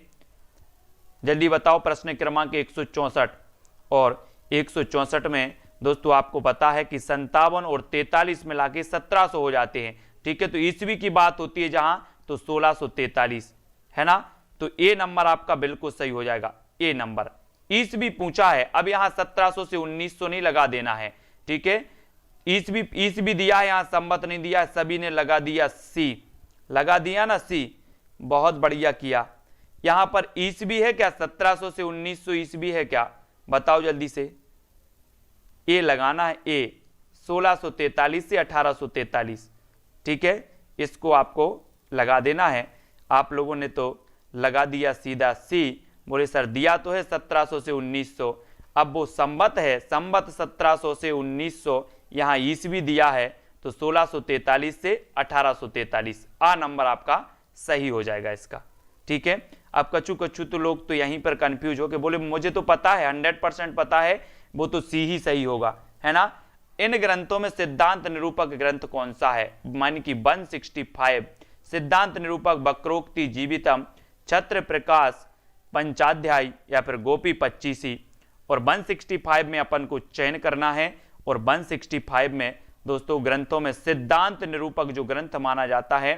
जल्दी बताओ। प्रश्न क्रमांक 164 और 164 में दोस्तों आपको पता है कि 57 और 43 मिला के 1700 हो जाते हैं, ठीक है। तो ईस्वी की बात होती है जहां, तो 1643, है ना। तो ए नंबर आपका बिल्कुल सही हो जाएगा, ए नंबर। ईस्वी पूछा है, अब यहां 1700 से 1900 नहीं लगा देना है, ठीक है। ईस्वी दिया है, यहां संवत नहीं दिया है, सभी ने लगा दिया सी, लगा दिया ना सी, बहुत बढ़िया किया। यहां पर ईस्वी है क्या, 1700 से 1900 ईस्वी है क्या, बताओ जल्दी से। ए लगाना है, ए 1643 से 1843, ठीक है, इसको आपको लगा देना है। आप लोगों ने तो लगा दिया सीधा सी, बोले सर दिया तो है 1700 से 1900, अब वो संवत है, संवत 1700 से 1900, यहां ईस्वी दिया है तो 1643 से 1843, आ नंबर आपका सही हो जाएगा इसका, ठीक है। अब कछु तो लोग तो यहीं पर कंफ्यूज हो के बोले मुझे तो पता है, 100% पता है, वो तो सी ही सही होगा, है ना। इन ग्रंथों में सिद्धांत निरूपक ग्रंथ कौन सा है, मान की 165, सिद्धांत निरूपक वक्रोक्ति जीवितम, छत्र प्रकाश पंचाध्याय या फिर गोपी 25। और 165 में अपन को चयन करना है, और 165 में दोस्तों ग्रंथों में सिद्धांत निरूपक जो ग्रंथ माना जाता है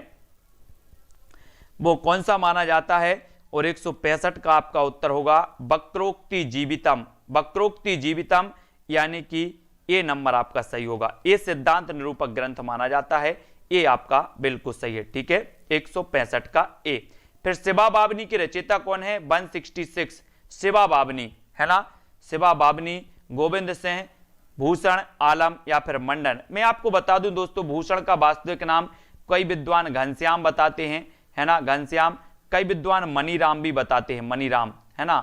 वो कौन सा माना जाता है, और 165 का आपका उत्तर होगा वक्रोक्ति जीवितम, वक्रोक्ति जीवितम, यानी कि ए नंबर आपका सही होगा। ए सिद्धांत निरूपक ग्रंथ माना जाता है, ए आपका बिल्कुल सही है, ठीक है, 165 का ए। फिर शिवा बावनी के रचयिता कौन है, 166 शिवा बावनी, है ना। शिवा बावनी गोविंद सिंह, भूषण, आलम या फिर मंडन। मैं आपको बता दूं दोस्तों, भूषण का वास्तविक नाम कई विद्वान घनश्याम बताते हैं, है ना, घनश्याम, कई विद्वान मनीराम भी बताते हैं, मनीराम, है ना।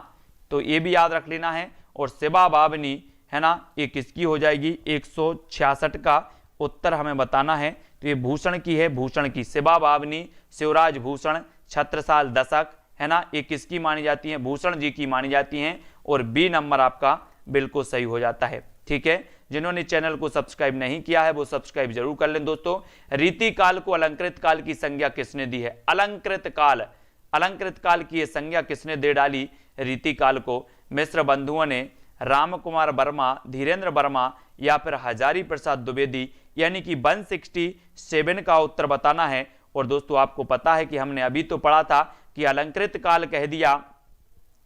तो ये भी याद रख लेना है। और शिवा बावनी, है ना, ये किसकी हो जाएगी, 166 का उत्तर हमें बताना है। तो ये भूषण की है, भूषण की, शिवा बावनी, शिवराज भूषण, छत्रसाल दशक, है ना, ये किसकी मानी जाती है, भूषण जी की मानी जाती हैं। और बी नंबर आपका बिल्कुल सही हो जाता है, ठीक है। जिन्होंने चैनल को सब्सक्राइब नहीं किया है वो सब्सक्राइब जरूर कर लें दोस्तों। रीति काल को अलंकृत काल की संज्ञा किसने दी है, अलंकृत काल, अलंकृत काल की ये संज्ञा किसने दे डाली रीति काल को, मिश्र बंधुओं ने, राम कुमार वर्मा, धीरेन्द्र वर्मा या फिर हजारी प्रसाद द्विवेदी, यानी कि 167 का उत्तर बताना है। और दोस्तों आपको पता है कि हमने अभी तो पढ़ा था कि अलंकृत काल कह दिया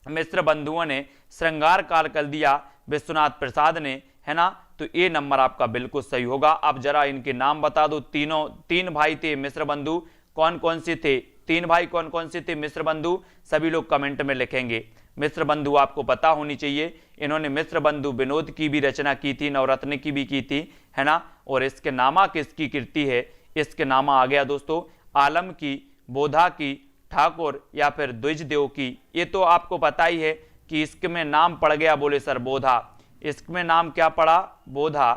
मिश्र बंधुओं ने, श्रृंगार काल कर दिया विश्वनाथ प्रसाद ने, है ना। तो ये नंबर आपका बिल्कुल सही होगा। अब जरा इनके नाम बता दो, तीन भाई थे मिश्र बंधु, कौन कौन से थे, तीन भाई कौन कौन से थे मिश्र बंधु, सभी लोग कमेंट में लिखेंगे। मिश्र बंधु आपको पता होनी चाहिए, इन्होंने मिश्र बंधु विनोद की भी रचना की थी, नवरत्न की भी की थी, है ना। और इसके नामा किसकी कृति है, इसके नामा आ गया दोस्तों आलम की, बोधा की, ठाकुर या फिर द्विजदेव की। ये तो आपको पता ही है कि इसमें नाम पड़ गया, बोले सर बोधा, इसमें नाम क्या पड़ा, बोधा,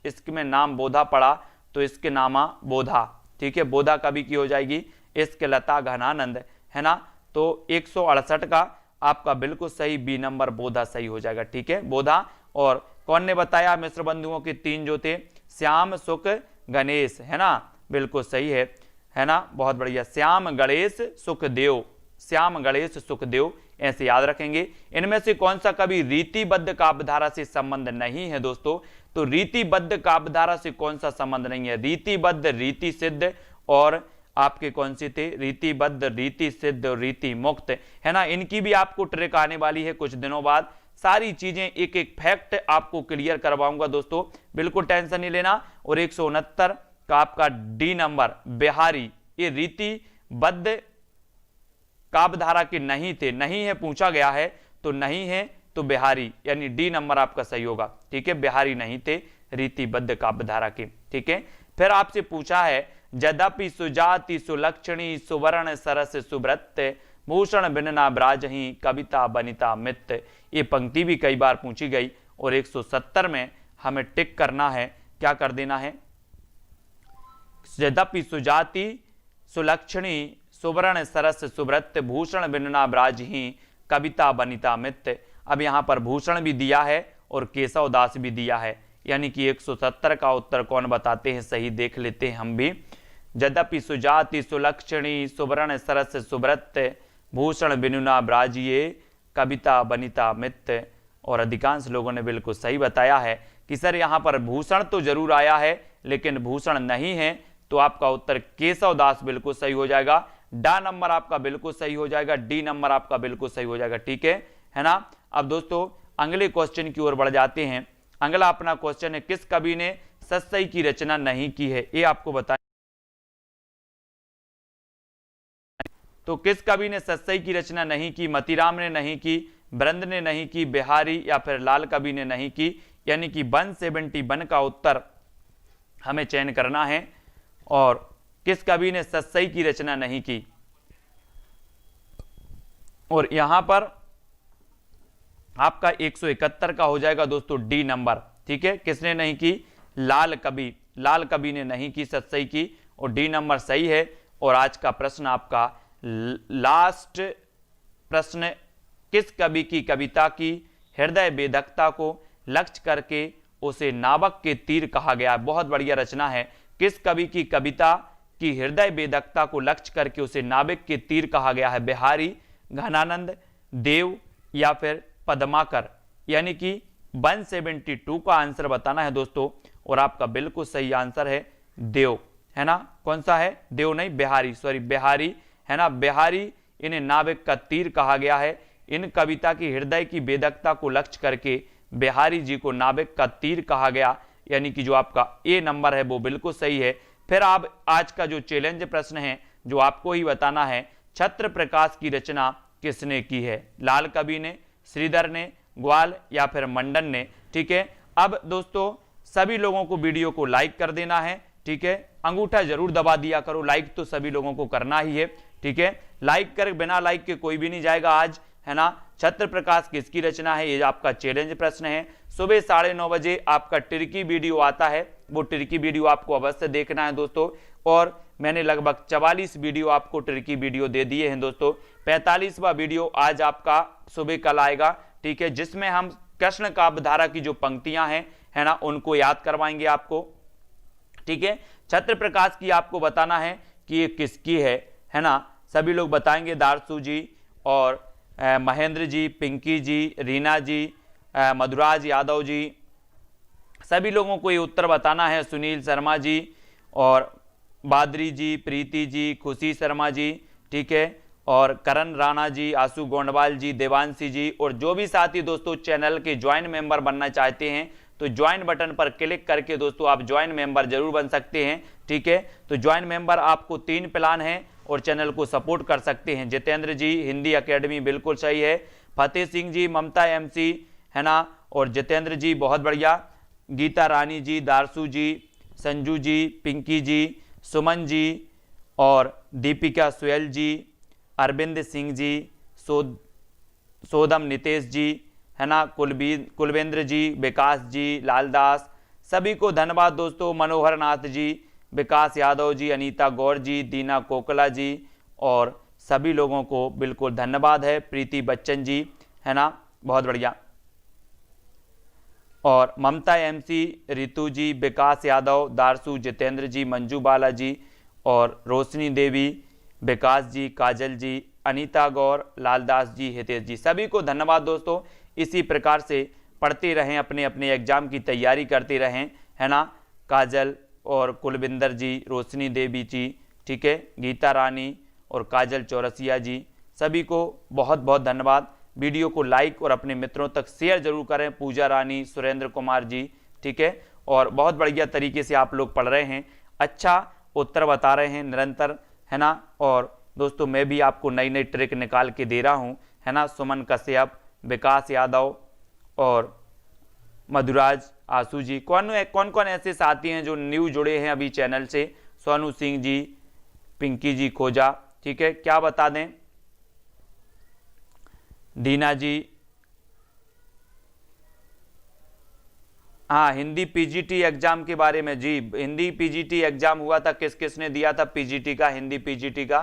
इसमें नाम बोधा पड़ा, तो इसके नामा बोधा, ठीक है। बोधा कभी की हो जाएगी, इसके लता घनानंद, है ना। तो 168 का आपका बिल्कुल सही बी नंबर बोधा सही हो जाएगा, ठीक है, बोधा। और कौन ने बताया मिश्र बंधुओं के तीन जो थे, श्याम सुख गणेश, है ना, बिल्कुल सही है ना, बहुत बढ़िया, श्याम गणेश सुखदेव, श्याम गणेश सुखदेव, ऐसे याद रखेंगे। इनमें से कौन सा कभी रीतिबद्ध काव्यधारा से संबंध नहीं है दोस्तों, तो रीतिबद्ध काव्यधारा से कौन सा संबंध नहीं है, रीतिबद्ध, रीति सिद्ध और आपके कौन से थे, रीतिबद्ध, रीति सिद्ध और रीति मुक्त, है ना। इनकी भी आपको ट्रिक आने वाली है कुछ दिनों बाद, सारी चीजें एक एक फैक्ट आपको क्लियर करवाऊंगा दोस्तों, बिल्कुल टेंशन नहीं लेना। और 169 का आपका डी नंबर बिहारी, ये रीतिबद्ध काव्यधारा के नहीं थे, नहीं है पूछा गया है तो नहीं है, तो बिहारी यानी डी नंबर आपका सही होगा, ठीक है, बिहारी नहीं थे रीतिबद्ध काव्यधारा के, ठीक है। फिर आपसे पूछा है यद्यपि सुजाति सुलक्षणी सुवर्ण सरस सुब्रत भूषण बिनना ब्राजही कविता बनिता मित। ये पंक्ति भी कई बार पूछी गई और 170 में हमें टिक करना है, क्या कर देना है, यद्यपि सुजाति सुलक्षणी सुवर्ण सरस सुब्रत भूषण बिनना ब्राजही कविता बनिता मित। अब यहाँ पर भूषण भी दिया है और केशव दास भी दिया है, यानी कि 170 का उत्तर कौन बताते हैं सही, देख लेते हैं हम भी। यद्यपि सुजाति सुलक्षणी सुवर्ण सरस सुब्रत भूषण बिनुना ब्राजिये कविता बनिता मित। और अधिकांश लोगों ने बिल्कुल सही बताया है कि सर यहाँ पर भूषण तो जरूर आया है लेकिन भूषण नहीं है, तो आपका उत्तर केशव दास बिल्कुल सही हो जाएगा। डा नंबर आपका बिल्कुल सही हो जाएगा, डी नंबर आपका बिल्कुल सही हो जाएगा, ठीक है ना। अब दोस्तों अगले क्वेश्चन की ओर बढ़ जाते हैं। अगला अपना क्वेश्चन है, किस कवि ने सत्सई की रचना नहीं की है, ये आपको बताएं। तो किस कवि ने सत्सई की रचना नहीं की, मतीराम ने नहीं की, ब्रंद ने नहीं की, बिहारी या फिर लाल कवि ने नहीं की, यानी कि 171 का उत्तर हमें चयन करना है। और किस कवि ने सत्सई की रचना नहीं की, और यहां पर आपका 171 का हो जाएगा दोस्तों डी नंबर, ठीक है। किसने नहीं की, लाल कवि ने नहीं की सत्सई की, और डी नंबर सही है। और आज का प्रश्न आपका लास्ट प्रश्न, किस कवि की कविता की हृदय वेदकता को लक्ष्य करके उसे नावक के तीर कहा गया। बहुत बढ़िया रचना है। किस कवि की कविता की हृदय वेदकता को लक्ष्य करके उसे नाविक के तीर कहा गया है, बिहारी, घनानंद, देव या फिर पद्माकर, यानी कि 172 का आंसर बताना है दोस्तों। और आपका बिल्कुल सही आंसर है देव, है ना। कौन सा है, देव नहीं, बिहारी, सॉरी बिहारी, है ना। बिहारी, इन्हें नाविक का तीर कहा गया है। इन कविता की हृदय की वेदकता को लक्ष्य करके बिहारी जी को नाविक का तीर कहा गया, यानी कि जो आपका ए नंबर है वो बिल्कुल सही है। फिर आप आज का जो चैलेंज प्रश्न है जो आपको ही बताना है, छत्र प्रकाश की रचना किसने की है, लाल कवि ने, श्रीधर ने, ग्वाल या फिर मंडन ने, ठीक है। अब दोस्तों सभी लोगों को वीडियो को लाइक कर देना है, ठीक है। अंगूठा जरूर दबा दिया करो, लाइक तो सभी लोगों को करना ही है, ठीक है। लाइक कर, बिना लाइक के कोई भी नहीं जाएगा आज, है ना। छत्र प्रकाश किसकी रचना है, ये आपका चैलेंज प्रश्न है। सुबह 9:30 बजे आपका टिर्की वीडियो आता है, वो टिर्की वीडियो आपको अवश्य देखना है दोस्तों। और मैंने लगभग 44 वीडियो आपको टिर्की वीडियो दे दिए हैं दोस्तों। 45वां वीडियो आज आपका सुबह कल आएगा, ठीक है, जिसमें हम कृष्ण काव्यधारा की जो पंक्तियां हैं, है ना, उनको याद करवाएंगे आपको, ठीक है। छत्र प्रकाश की आपको बताना है कि ये किसकी है ना। सभी लोग बताएंगे, दारसू जी और महेंद्र जी, पिंकी जी, रीना जी, मधुराज यादव जी, सभी लोगों को ये उत्तर बताना है। सुनील शर्मा जी और बादरी जी, प्रीति जी, खुशी शर्मा जी, ठीक है, और करण राणा जी, आशु गोंडवाल जी, देवांशी जी, और जो भी साथी दोस्तों चैनल के ज्वाइन मेंबर बनना चाहते हैं तो ज्वाइन बटन पर क्लिक करके दोस्तों आप ज्वाइन मेंबर जरूर बन सकते हैं, ठीक है। तो ज्वाइन मेंबर आपको 3 प्लान है और चैनल को सपोर्ट कर सकते हैं। जितेंद्र जी, हिंदी एकेडमी, बिल्कुल सही है। फतेह सिंह जी, ममता एमसी, है ना, और जितेंद्र जी बहुत बढ़िया, गीता रानी जी, दारसू जी, संजू जी, पिंकी जी, सुमन जी और दीपिका सुयल जी, अरविंद सिंह जी, सोदम नितेश जी, है ना, कुलवेंद्र जी, विकास जी, लालदास, सभी को धन्यवाद दोस्तों। मनोहर नाथ जी, विकास यादव जी, अनीता गौर जी, दीना कोकला जी, और सभी लोगों को बिल्कुल धन्यवाद है। प्रीति बच्चन जी, है ना, बहुत बढ़िया, और ममता एमसी, रितु जी, विकास यादव, दारसू, जितेंद्र जी, मंजू बाला जी, और रोशनी देवी, विकास जी, काजल जी, अनीता गौर, लालदास जी, हितेश जी, सभी को धन्यवाद दोस्तों। इसी प्रकार से पढ़ते रहें, अपने अपने एग्जाम की तैयारी करते रहें, है ना। काजल और कुलविंदर जी, रोशनी देवी जी, ठीक है, गीता रानी और काजल चौरसिया जी, सभी को बहुत बहुत धन्यवाद। वीडियो को लाइक और अपने मित्रों तक शेयर जरूर करें। पूजा रानी, सुरेंद्र कुमार जी, ठीक है, और बहुत बढ़िया तरीके से आप लोग पढ़ रहे हैं, अच्छा उत्तर बता रहे हैं निरंतर, है ना। और दोस्तों मैं भी आपको नई नई ट्रिक निकाल के दे रहा हूँ, है ना। सुमन कश्यप, विकास यादव और मधुराज, आशु जी, कौन कौन ऐसे साथी हैं जो न्यू जुड़े हैं अभी चैनल से, सोनू सिंह जी, पिंकी जी खोजा, ठीक है। क्या बता दें, दीना जी, हाँ हिंदी पीजीटी एग्जाम के बारे में जी, हिंदी पीजीटी एग्जाम हुआ था, किसने दिया था पीजीटी का, हिंदी पीजीटी का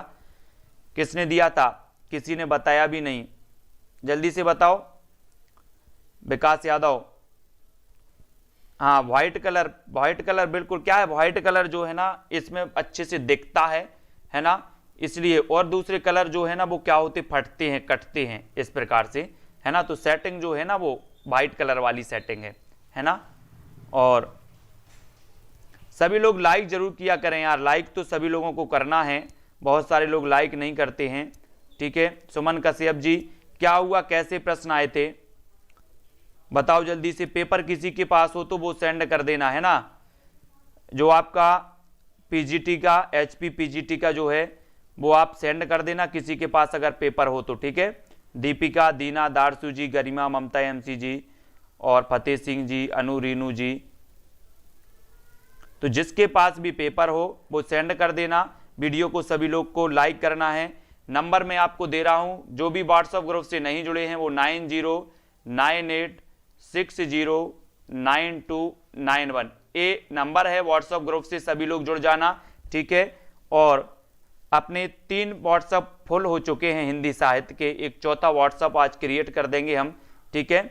किसने दिया था, किसी ने बताया भी नहीं, जल्दी से बताओ। विकास यादव, हाँ व्हाइट कलर बिल्कुल, क्या है व्हाइट कलर जो है ना इसमें अच्छे से दिखता है ना, इसलिए, और दूसरे कलर जो है ना वो क्या होते, फटते हैं, कटते हैं इस प्रकार से, है ना। तो सेटिंग जो है ना वो व्हाइट कलर वाली सेटिंग है ना। और सभी लोग लाइक जरूर किया करें यार, लाइक तो सभी लोगों को करना है, बहुत सारे लोग लाइक नहीं करते हैं, ठीक है। सुमन कश्यप जी, क्या हुआ, कैसे प्रश्न आए थे बताओ जल्दी से। पेपर किसी के पास हो तो वो सेंड कर देना, है ना। जो आपका पीजीटी का, एचपी पीजीटी का जो है वो आप सेंड कर देना किसी के पास अगर पेपर हो तो, ठीक है। दीपिका, दीना, दारसू जी, गरिमा, ममता एमसी जी और फतेह सिंह जी, अनु, रीनू जी, तो जिसके पास भी पेपर हो वो सेंड कर देना। वीडियो को सभी लोग को लाइक करना है। नंबर मैं आपको दे रहा हूं, जो भी व्हाट्सएप ग्रुप से नहीं जुड़े हैं वो 9098609291 ये नंबर है, व्हाट्सएप ग्रुप से सभी लोग जुड़ जाना, ठीक है। और अपने 3 व्हाट्सएप फुल हो चुके हैं हिंदी साहित्य के, एक चौथा व्हाट्सएप आज क्रिएट कर देंगे हम, ठीक है।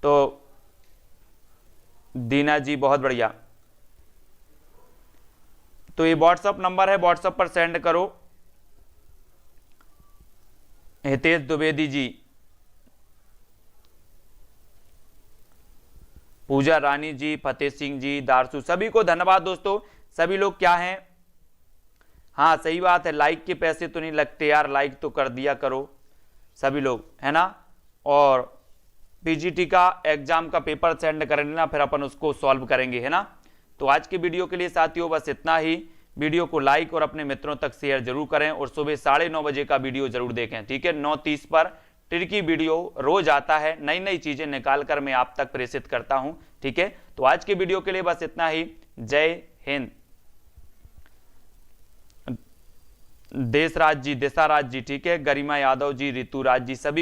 तो दीना जी बहुत बढ़िया, तो ये व्हाट्सएप नंबर है, व्हाट्सएप पर सेंड करो। हितेश द्विवेदी जी, पूजा रानी जी, फतेह सिंह जी, दारसू, सभी को धन्यवाद दोस्तों। सभी लोग क्या हैं, हाँ सही बात है, लाइक के पैसे तो नहीं लगते यार, लाइक तो कर दिया करो सभी लोग, है ना। और पीजीटी का एग्जाम का पेपर सेंड कर लेना, फिर अपन उसको सॉल्व करेंगे, है ना। तो आज की वीडियो के लिए साथियों बस इतना ही। वीडियो को लाइक और अपने मित्रों तक शेयर जरूर करें और सुबह 9:30 बजे का वीडियो जरूर देखें, ठीक है। 9:30 पर ट्रिकी वीडियो रोज आता है, नई नई चीजें निकाल कर मैं आप तक प्रेषित करता हूं, ठीक है। तो आज के वीडियो के लिए बस इतना ही। जय हिंद। देशराज जी, दिशाराज जी, ठीक है, गरिमा यादव जी, ऋतुराज जी, सभी